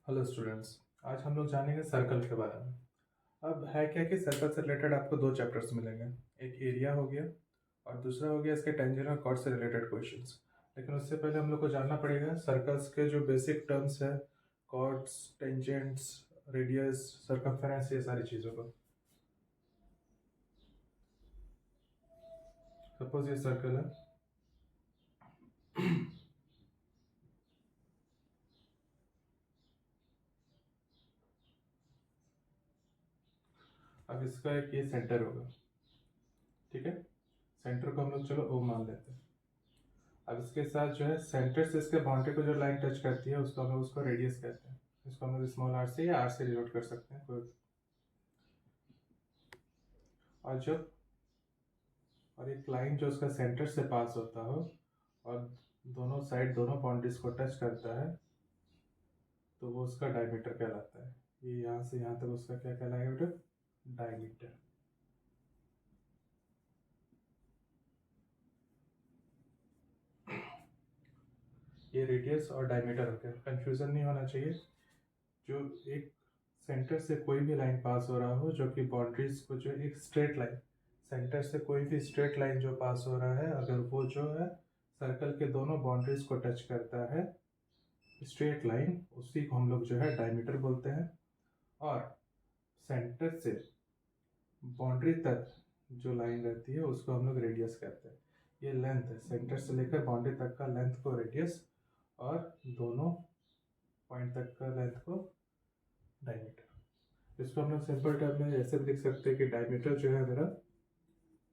Hello students. आज हम लोग जानेंगे सर्कल के बारे में। अब है क्या कि सर्कल से रिलेटेड आपको दो चैप्टर्स मिलेंगे। एक एरिया हो गया और दूसरा हो गया इसके टेंजेंट और कॉर्ड से रिलेटेड क्वेश्चंस। लेकिन उससे पहले हम लोग को जानना पड़ेगा सर्कल्स के जो बेसिक टर्म्स है, कॉर्ड्स, टेंजेंट्स, रेडियस, सर्कमफेरेंस, ये सारी चीज़ों को। सपोज ये सर्कल है। अब इसका एक ये सेंटर होगा, ठीक है। सेंटर को हम लोग चलो ओ मान लेते हैं। अब इसके साथ जो है सेंटर से इसके बाउंड्री को जो लाइन टच करती है उसको हम लोग उसको रेडियस कहते हैं। इसको हम लोग स्मॉल आर से या आर से डिनोट कर सकते हैं कोई। और जब और एक लाइन जो उसका सेंटर से पास होता हो और दोनों साइड दोनों बाउंड्रीज को टच करता है तो वो उसका डायमीटर कहलाता है। ये यहाँ से यहाँ तक उसका क्या कहलाएगा बेटा? डायमीटर। ये रेडियस और डायमीटर हो गया, कंफ्यूजन नहीं होना चाहिए। जो एक सेंटर से कोई भी लाइन पास हो रहा हो जो कि बाउंड्रीज को जो एक स्ट्रेट लाइन, सेंटर से कोई भी स्ट्रेट लाइन जो पास हो रहा है अगर वो जो है सर्कल के दोनों बाउंड्रीज को टच करता है, स्ट्रेट लाइन, उसी को हम लोग जो है डायमीटर बोलते हैं। और सेंटर से बाउंड्री तक जो लाइन रहती है उसको हम लोग रेडियस कहते हैं। ये लेंथ है, सेंटर से लेकर बाउंड्री तक का लेंथ को रेडियस और दोनों पॉइंट तक का लेंथ को डायमीटर। इसको हम लोग सिंपल टर्म में ऐसे भी लिख सकते हैं कि डायमीटर जो है मेरा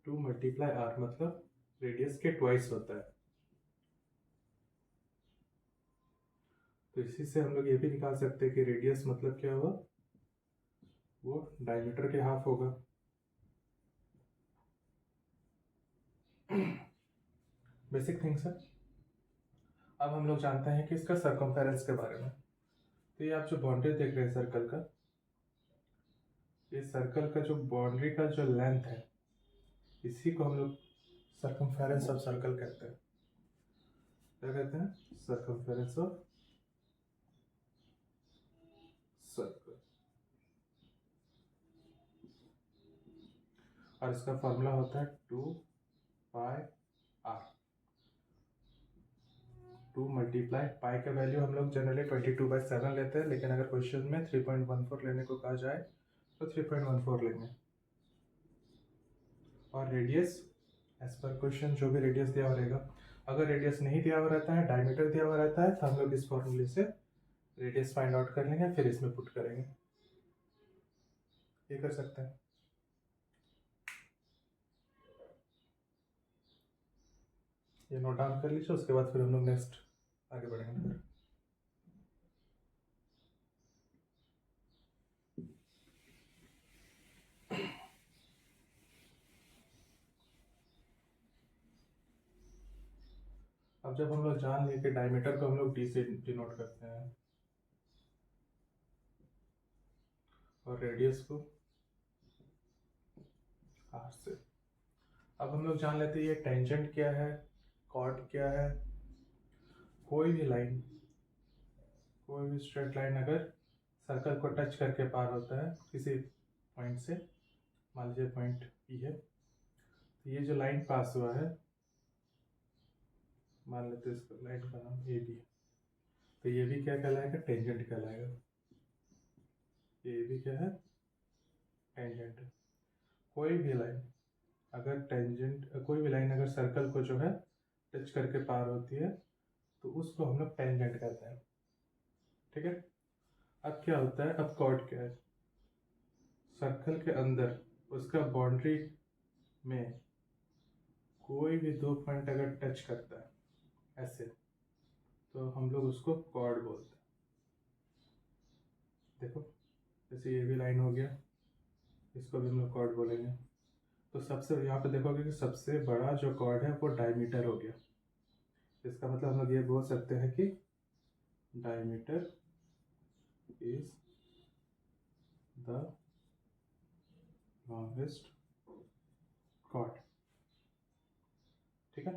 2 × r, मतलब रेडियस के ट्वाइस होता है। तो इसी से हम लोग ये भी निकाल सकते हैं कि रेडियस मतलब क्या हुआ, वो डायमीटर के हाफ होगा। बेसिक थिंग्स है। अब हम लोग जानते हैं कि इसका सर्कमफेरेंस के बारे में। तो ये आप जो बाउंड्री देख रहे हैं सर्कल का, ये सर्कल का जो बाउंड्री का जो लेंथ है इसी को हम लोग सर्कमफेरेंस ऑफ सर्कल कहते हैं। क्या कहते हैं? Circumference of circle. और इसका फॉर्मूला होता है 2πr। 2 मल्टीप्लाई पाई का वैल्यू हम लोग जनरली 22/7 लेते हैं, लेकिन अगर क्वेश्चन में 3.14 लेने को कहा जाए तो 3.14 लेंगे। और रेडियस एज पर क्वेश्चन जो भी रेडियस दिया हुआ रहेगा। अगर रेडियस नहीं दिया हुआ रहता है, डायमीटर दिया हुआ रहता है, तो हम लोग इस फॉर्मूले से रेडियस फाइंड आउट कर लेंगे, फिर इसमें पुट करेंगे। ये कर सकते हैं। ये नोट डाउन कर लीजिए, उसके बाद फिर हम लोग नेक्स्ट आगे बढ़ेंगे फिर। अब जब हम लोग जान लिए कि डायमीटर को हम लोग डी से डिनोट करते हैं और रेडियस को आर से, अब हम लोग जान लेते हैं ये टेंजेंट क्या है, कॉर्ड क्या है। कोई भी लाइन, कोई भी स्ट्रेट लाइन अगर सर्कल को टच करके पार होता है किसी पॉइंट से, मान लीजिए पॉइंट पी है, तो ये जो लाइन पास हुआ है, मान लेते हैं इसको लाइन का नाम ए बी है, तो ये भी क्या कहलाएगा? टेंजेंट कहलाएगा। ये भी क्या है? टेंजेंट। कोई भी लाइन अगर टेंजेंट, कोई भी लाइन अगर सर्कल को जो है टच करके पार होती है तो उसको हम लोग टेंजेंट कहते हैं, ठीक है। अब क्या होता है, अब कॉर्ड क्या है? सर्कल के अंदर उसका बाउंड्री में कोई भी दो पॉइंट अगर टच करता है ऐसे, तो हम लोग उसको कॉर्ड बोलते हैं। देखो, जैसे ये भी लाइन हो गया, इसको भी हम लोग कॉर्ड बोलेंगे। तो सबसे यहाँ पे देखोगे कि सबसे बड़ा जो कॉर्ड है वो डायमीटर हो गया। इसका मतलब हम लोग ये बोल सकते हैं कि diameter is the longest chord, ठीक है।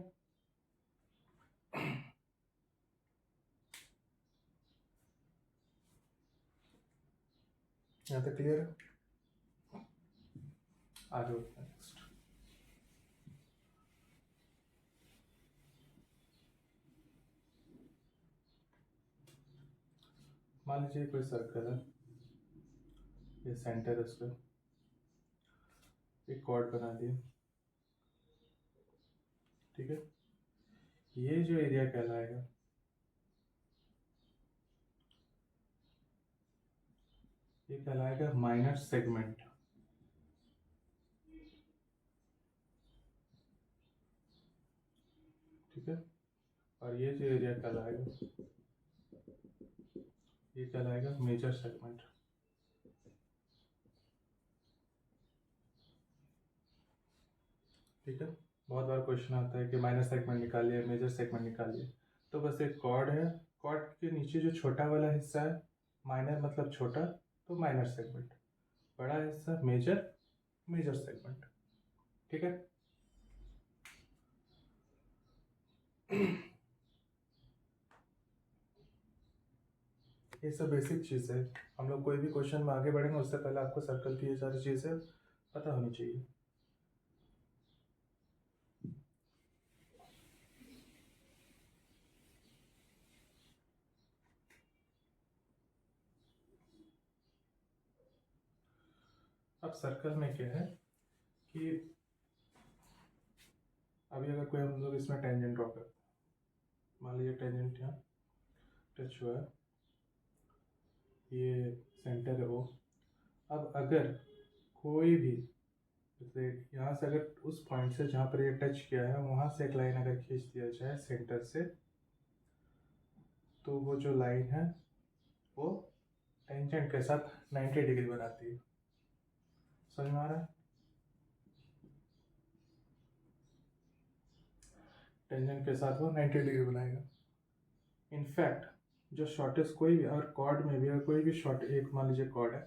यहाँ तक क्लियर है? आगे बढ़ते हैं नेक्स्ट। मान लीजिए कोई सर्कल है, ये सेंटर है, उसका एक कॉर्ड बना दिए, ठीक है। ये जो एरिया कहलाएगा, ये कहलाएगा माइनर सेगमेंट, ठीक है। और ये जो एरिया कहलाएगा, ये कहलाएगा मेजर सेगमेंट, ठीक है। बहुत बार क्वेश्चन आता है कि माइनर सेगमेंट निकालिए, मेजर सेगमेंट निकालिए। तो बस एक कॉर्ड है, कॉर्ड के नीचे जो छोटा वाला हिस्सा है, माइनर मतलब छोटा, तो माइनर सेगमेंट, बड़ा हिस्सा मेजर, मेजर सेगमेंट, ठीक है। ये सब बेसिक चीज़ है। हम लोग कोई भी क्वेश्चन में आगे बढ़ेंगे उससे पहले आपको सर्कल की ये सारी चीज़ें पता होनी चाहिए। अब सर्कल में क्या है कि अभी अगर कोई हम लोग इसमें टेंजेंट ड्रॉ करते हैं, मान लीजिए टेंजेंट यहाँ टच हुआ है, ये सेंटर है वो। अब अगर कोई भी, जैसे यहाँ से अगर उस पॉइंट से जहाँ पर ये टच किया है वहाँ से एक लाइन अगर खींच दिया जाए सेंटर से, तो वो जो लाइन है वो टेंजेंट के साथ 90 डिग्री बनाती है। समझ में आ रहा है? टेंजेंट के साथ वो 90 डिग्री बनाएगा। इनफैक्ट जो शॉर्टेस्ट कोई भी, और कॉर्ड में भी अगर कोई भी शॉर्ट, एक मान लीजिए कॉर्ड है,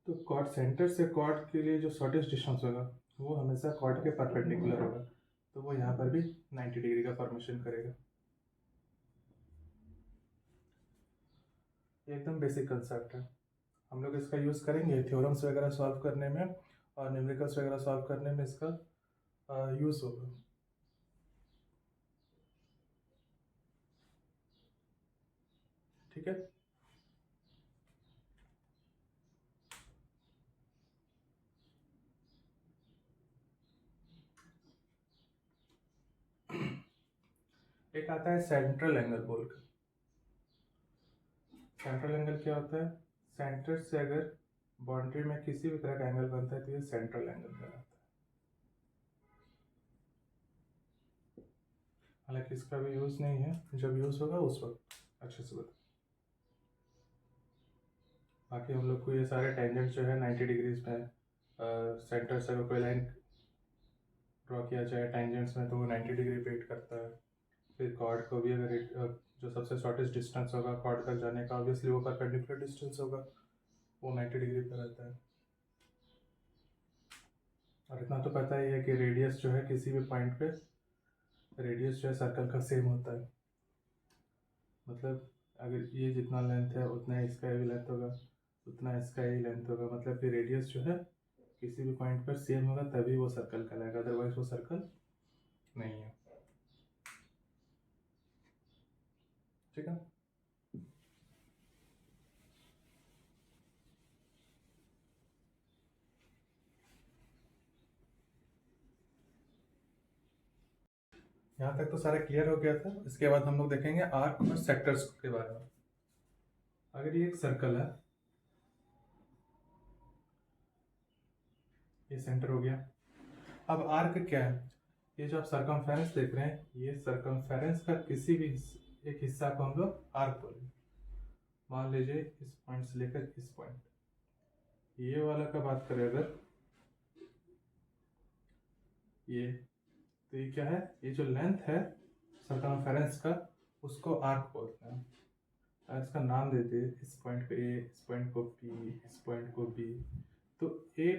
तो कॉर्ड सेंटर से कॉर्ड के लिए जो शॉर्टेस्ट डिस्टेंस होगा वो हमेशा कॉर्ड के परपेंडिकुलर होगा, तो वो यहाँ पर भी 90 डिग्री का फॉर्मेशन करेगा। ये एकदम बेसिक कंसेप्ट है। हम लोग इसका यूज़ करेंगे थ्योरम्स वगैरह सॉल्व करने में, और न्यूमेरिकल्स वगैरह सॉल्व करने में इसका यूज़ होगा। ठीक है। एक आता है सेंट्रल एंगल बोल कर। सेंट्रल एंगल क्या होता है? सेंटर से अगर बाउंड्री में किसी भी तरह का एंगल बनता है तो ये सेंट्रल एंगल कहलाता है। हालांकि इसका भी यूज़ नहीं है, जब यूज़ होगा उस वक्त अच्छे से बता। बाकी हम लोग को ये सारे टेंजेंट जो है 90 डिग्रीज में, सेंटर से अगर कोई लाइन ड्रॉ किया जाए टेंजेंट्स में तो वो 90 डिग्री पे हिट करता है। फिर कॉर्ड को भी अगर जो सबसे शॉर्टेस्ट डिस्टेंस होगा कॉर्ड तक जाने का, ऑब्वियसली वो परपेंडिकुलर डिस्टेंस होगा, वो 90 डिग्री पे रहता है। और इतना तो पता ही है कि रेडियस जो है किसी भी पॉइंट पे, रेडियस जो है सर्कल का सेम होता है। मतलब अगर ये जितना लेंथ है उतना ही इसका भी लेंथ होगा, उतना इसका ही लेंथ होगा, मतलब कि रेडियस जो है किसी भी पॉइंट पर सेम होगा तभी वो सर्कल कहलाएगा, अदरवाइज वो सर्कल नहीं है। ठीक है। यहाँ तक तो सारा क्लियर हो गया था। इसके बाद हम लोग देखेंगे आर्क और सेक्टर्स के बारे में। अगर ये एक सर्कल है, ये सेंटर हो गया। अब आर्क क्या है? ये जो आप सर्कमफेरेंस देख रहे हैं, ये सर्कमफेरेंस का किसी भी एक हिस्सा को हम लोग आर्क बोलेंगे। मान लीजिए इस पॉइंट से लेकर इस पॉइंट, ये वाला का बात करें अगर, ये, तो ये क्या है? ये जो लेंथ है सर्कमफेरेंस का उसको आर्क बोलते हैं। और इसका नाम देते हैं, इस पॉइंट को ए, इस पॉइंट को पी, इस पॉइंट को बी। तो ए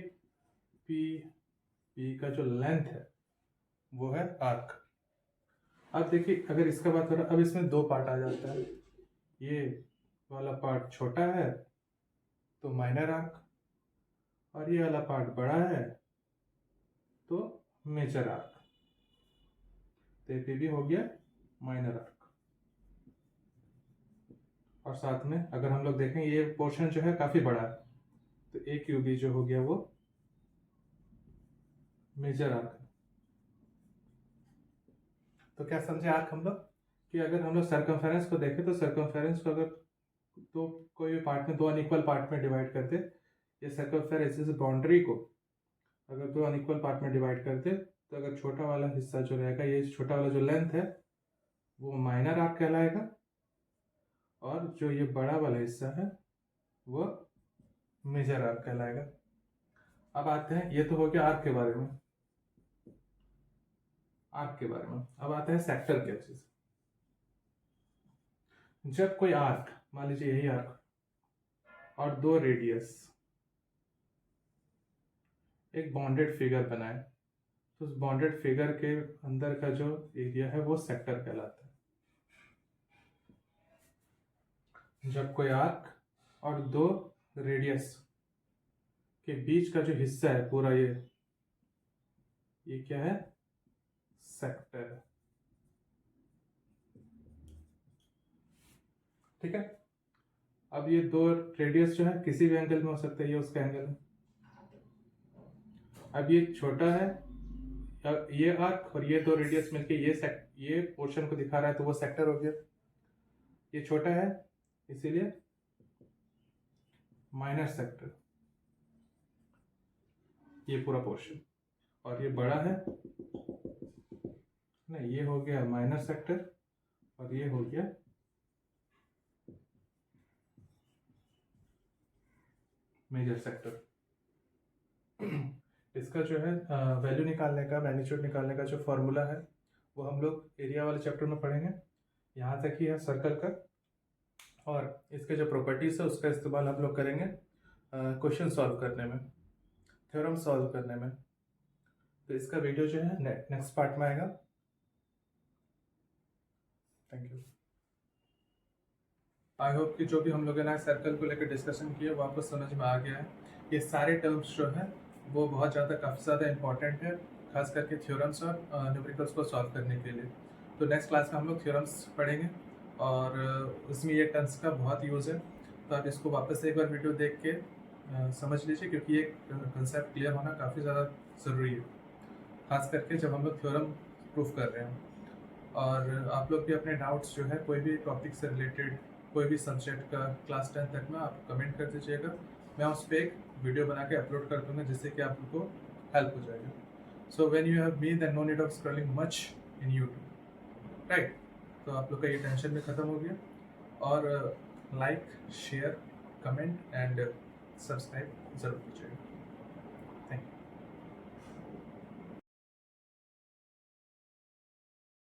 पी बी का जो लेंथ है वो है आर्क। अब देखिए, अगर इसका बात करें, अब इसमें दो पार्ट आ जाता है। ये वाला पार्ट छोटा है तो माइनर आर्क, और ये वाला पार्ट बड़ा है तो मेजर आर्क। तो ये भी हो गया माइनर आर्क। और साथ में अगर हम लोग देखें, ये पोर्शन जो है काफी बड़ा है, तो ए क्यू बी जो हो गया वो मेजर आर्क। तो क्या समझे आर्क हम लोग, कि अगर हम लोग सर्कमफेरेंस को देखें तो सर्कमफेरेंस को अगर तो कोई भी पार्ट में, दो अनइक्वल पार्ट में डिवाइड करते, ये सर्कमफेरेंस इस बाउंड्री को अगर दो अनइक्वल पार्ट में डिवाइड करते, तो अगर छोटा वाला हिस्सा जो रहेगा, ये छोटा वाला जो लेंथ है वो माइनर आर्क कहलाएगा, और जो ये बड़ा वाला हिस्सा है वो मेजर आर्क कहलाएगा। अब आते हैं, ये तो हो गया आर्क के बारे में। आर्क के बारे में अब आता है सेक्टर क्या चीज। जब कोई आर्क, मान लीजिए यही आर्क और दो रेडियस एक बॉन्डेड फिगर बनाए, तो उस बॉन्डेड फिगर के अंदर का जो एरिया है वो सेक्टर कहलाता है। जब कोई आर्क और दो रेडियस के बीच का जो हिस्सा है पूरा, ये क्या है, सेक्टर है। ठीक है। अब ये दो रेडियस जो है किसी भी एंगल में हो सकता है, ये उसका एंगल है। अब ये छोटा है, ये आर्क और ये दो रेडियस मिलके ये पोर्शन को दिखा रहा है, तो वो सेक्टर हो गया। ये छोटा है इसीलिए माइनर सेक्टर, ये पूरा पोर्शन। और ये बड़ा है, नहीं, ये हो गया माइनर सेक्टर और ये हो गया मेजर सेक्टर। इसका जो है वैल्यू निकालने का, मैग्नीट्यूड निकालने का जो फॉर्मूला है वो हम लोग एरिया वाले चैप्टर में पढ़ेंगे। यहाँ तक ही है सर्कल का, और इसके जो प्रॉपर्टीज है उसका इस्तेमाल हम लोग करेंगे क्वेश्चन सॉल्व करने में, थ्योरम सॉल्व करने में। तो इसका वीडियो जो है नेक्स्ट पार्ट में आएगा। Thank you. आई होप कि जो भी हम लोगों ने सर्कल को लेकर डिस्कशन किया वो आपको समझ में आ गया है। ये सारे टर्म्स जो है वो बहुत ज़्यादा, काफ़ी ज़्यादा इंपॉर्टेंट है, खास करके थ्योरम्स और न्यूमेरिकल्स को सॉल्व करने के लिए। तो नेक्स्ट क्लास में हम लोग थ्योरम्स पढ़ेंगे, और उसमें ये टर्म्स का बहुत यूज़ है। तो आप इसको वापस से एक बार वीडियो देख के समझ लीजिए, क्योंकि ये कंसेप्ट क्लियर होना काफ़ी ज़्यादा ज़रूरी है, खास करके जब हम लोग थ्योरम प्रूफ कर रहे हैं। और आप लोग भी अपने डाउट्स जो है कोई भी टॉपिक से रिलेटेड, कोई भी सब्जेक्ट का क्लास 10 तक में आप कमेंट कर दीजिएगा। मैं उस पर एक वीडियो बना के अपलोड कर दूंगा, जिससे कि आप लोग को हेल्प हो जाएगा। So when you have me, then no need of scrolling much in YouTube, right. तो आप लोग का ये टेंशन भी ख़त्म हो गया। और like, share, comment and subscribe ज़रूर कीजिएगा। Thank you.